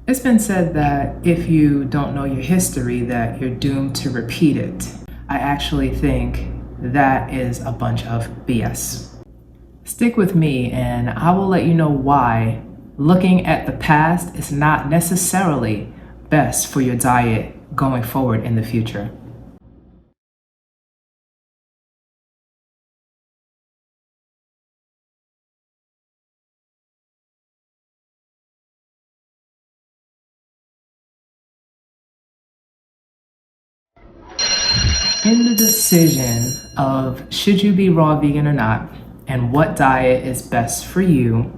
It's been said that if you don't know your history, that you're doomed to repeat it. I actually think that is a bunch of BS. Stick with me and I will let you know why looking at the past is not necessarily best for your diet going forward in the future. In the decision of should you be raw vegan or not, and what diet is best for you,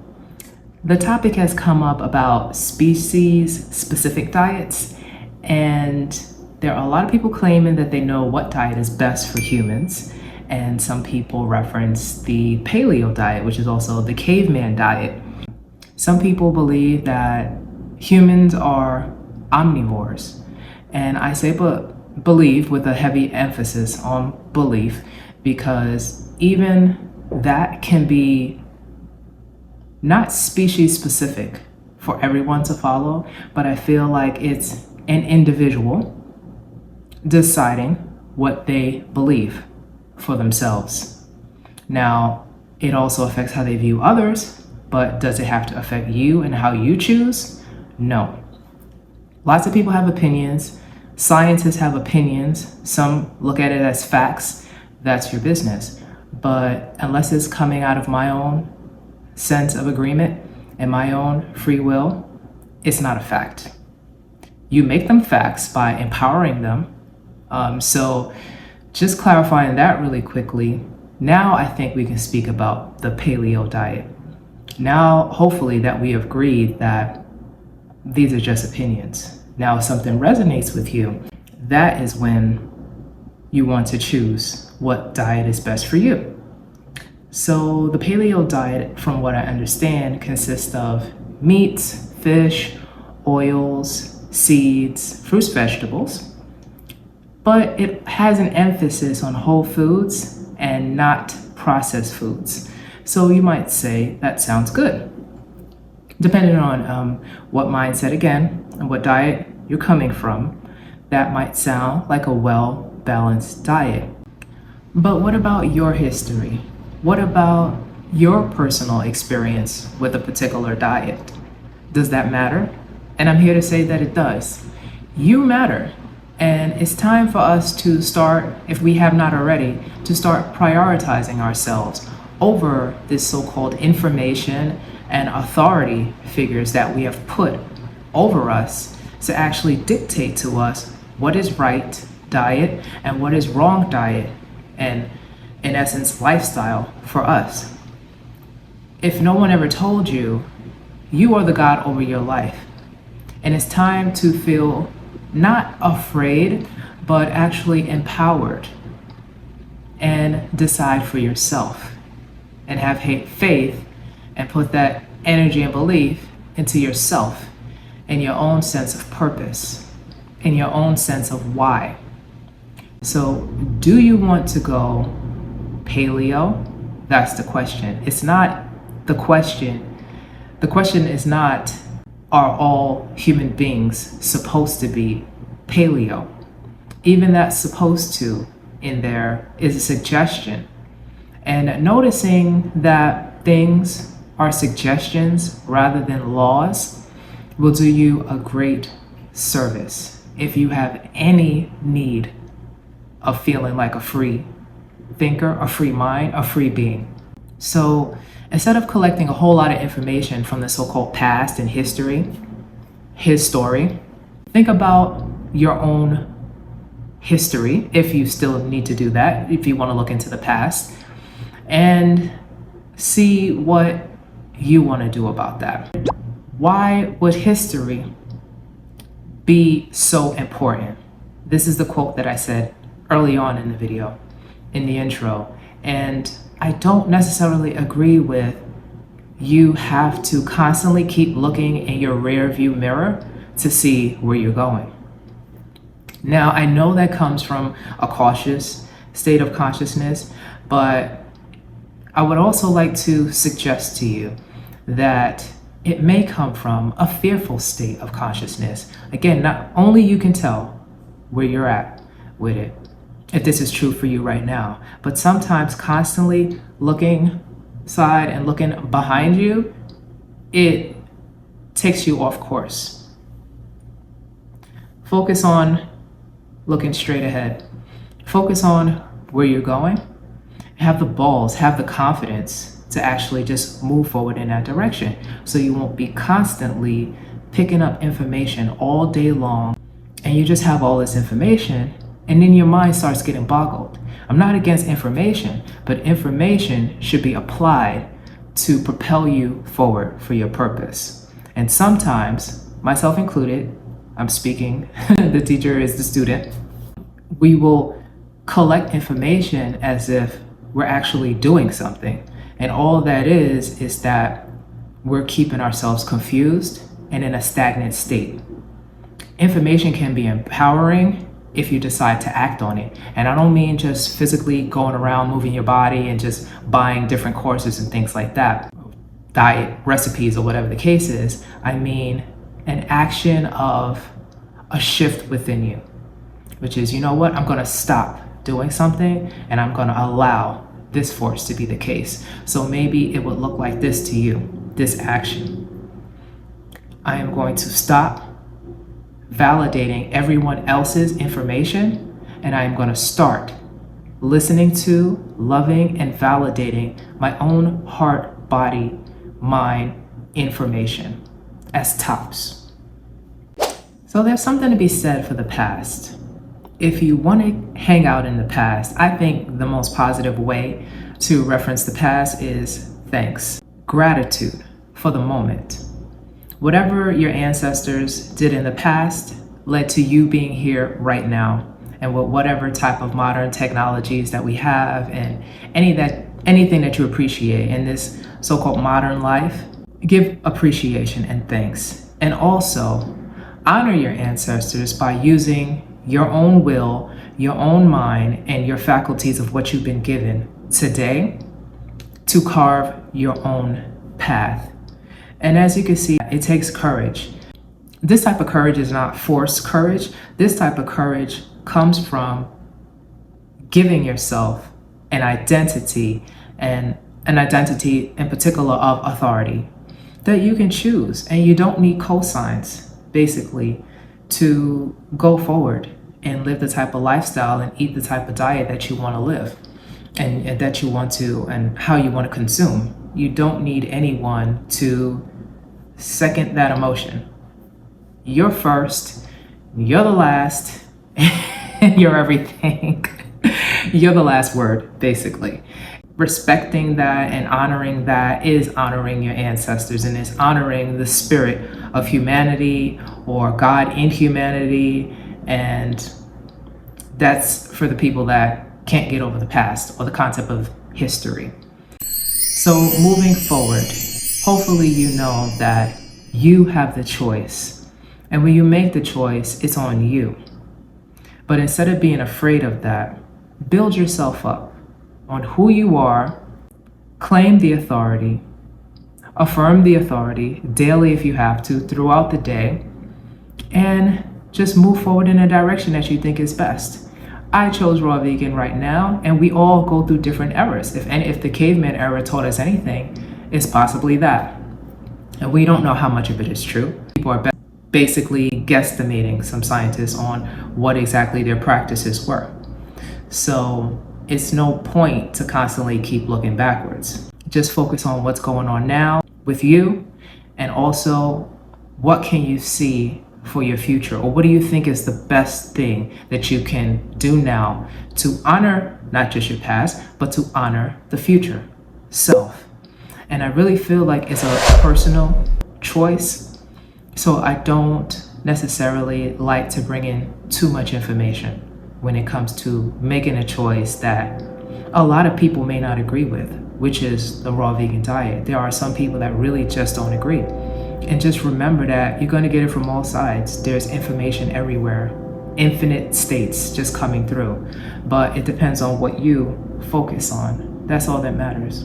the topic has come up about species-specific diets, and there are a lot of people claiming that they know what diet is best for humans, and some people reference the paleo diet, which is also the caveman diet. Some people believe that humans are omnivores, and I say believe with a heavy emphasis on belief, because even that can be not species specific for everyone to follow, but I feel like it's an individual deciding what they believe for themselves. Now, it also affects how they view others, but does it have to affect you and how you choose? No. Lots of people have opinions. Scientists have opinions. Some look at it as facts. That's your business. But unless it's coming out of my own sense of agreement and my own free will, it's not a fact. You make them facts by empowering them. So just clarifying that really quickly, now I think we can speak about the paleo diet. Now, hopefully that we have agreed that these are just opinions. Now, if something resonates with you, that is when you want to choose what diet is best for you. So the paleo diet, from what I understand, consists of meats, fish, oils, seeds, fruits, vegetables, but it has an emphasis on whole foods and not processed foods. So you might say that sounds good. Depending on what mindset, again, and what diet you're coming from, that might sound like a well-balanced diet. But what about your history? What about your personal experience with a particular diet? Does that matter? And I'm here to say that it does. You matter. And it's time for us to start, if we have not already, to start prioritizing ourselves over this so-called information and authority figures that we have put over us to actually dictate to us what is right diet and what is wrong diet, and in essence, lifestyle for us. If no one ever told you, you are the God over your life. And it's time to feel not afraid, but actually empowered and decide for yourself and have faith and put that energy and belief into yourself and your own sense of purpose and your own sense of why. So do you want to go paleo? That's the question. It's not the question. The question is not, are all human beings supposed to be paleo? Even that supposed to in there is a suggestion. And noticing that things are suggestions rather than laws will do you a great service if you have any need of feeling like a free thinker, a free mind, a free being. So instead of collecting a whole lot of information from the so-called past and history, his story, think about your own history, if you still need to do that, if you want to look into the past, and see what you want to do about that. Why would history be so important? This is the quote that I said early on in the video, in the intro, and I don't necessarily agree with you have to constantly keep looking in your rear view mirror to see where you're going. Now, I know that comes from a cautious state of consciousness, but I would also like to suggest to you that it may come from a fearful state of consciousness. Again, not only you can tell where you're at with it, if this is true for you right now, but sometimes constantly looking side and looking behind you, it takes you off course. Focus on looking straight ahead. Focus on where you're going. Have the balls, have the confidence to actually just move forward in that direction, so you won't be constantly picking up information all day long and you just have all this information and then your mind starts getting boggled. I'm not against information, but information should be applied to propel you forward for your purpose. And sometimes, myself included, I'm speaking, the teacher is the student, we will collect information as if we're actually doing something. And all that is that we're keeping ourselves confused and in a stagnant state. Information can be empowering if you decide to act on it. And I don't mean just physically going around moving your body and just buying different courses and things like that, diet recipes or whatever the case is. I mean an action of a shift within you, which is, you know what, I'm gonna stop doing something and I'm gonna allow this force to be the case. So maybe it would look like this to you, this action. I am going to stop validating everyone else's information, and I am going to start listening to, loving, and validating my own heart, body, mind information as tops. So there's something to be said for the past. If you want to hang out in the past, I think the most positive way to reference the past is thanks, gratitude for the moment. Whatever your ancestors did in the past led to you being here right now. And with whatever type of modern technologies that we have and anything that you appreciate in this so-called modern life, give appreciation and thanks. And also honor your ancestors by using your own will, your own mind, and your faculties of what you've been given today to carve your own path. And as you can see, it takes courage. This type of courage is not forced courage. This type of courage comes from giving yourself an identity, and an identity in particular of authority that you can choose. And you don't need cosigns, basically, to go forward and live the type of lifestyle and eat the type of diet that you want to live and that you want to, and how you want to consume. You don't need anyone to second that emotion. You're first, you're the last, and you're everything. You're the last word, basically. Respecting that and honoring that is honoring your ancestors, and is honoring the spirit of humanity or God in humanity. And that's for the people that can't get over the past or the concept of history. So moving forward, hopefully you know that you have the choice. And when you make the choice, it's on you. But instead of being afraid of that, build yourself up on who you are, claim the authority, affirm the authority daily if you have to, throughout the day, and just move forward in a direction that you think is best. I chose raw vegan right now, and we all go through different eras. If the caveman era taught us anything, it's possibly that. And we don't know how much of it is true. People are basically guesstimating, some scientists, on what exactly their practices were. So it's no point to constantly keep looking backwards. Just focus on what's going on now with you, and also what can you see for your future, or what do you think is the best thing that you can do now to honor not just your past, but to honor the future self. And I really feel like it's a personal choice. So I don't necessarily like to bring in too much information when it comes to making a choice that a lot of people may not agree with, which is the raw vegan diet. There are some people that really just don't agree. And just remember that you're going to get it from all sides. There's information everywhere, infinite states just coming through. But it depends on what you focus on. That's all that matters.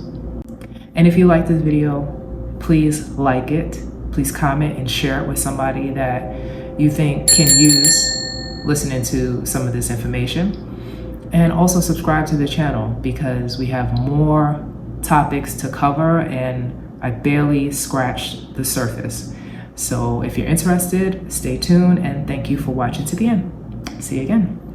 And if you like this video, please like it. Please comment and share it with somebody that you think can use listening to some of this information. And also subscribe to the channel because we have more topics to cover and I barely scratched the surface. So if you're interested, stay tuned and thank you for watching to the end. See you again.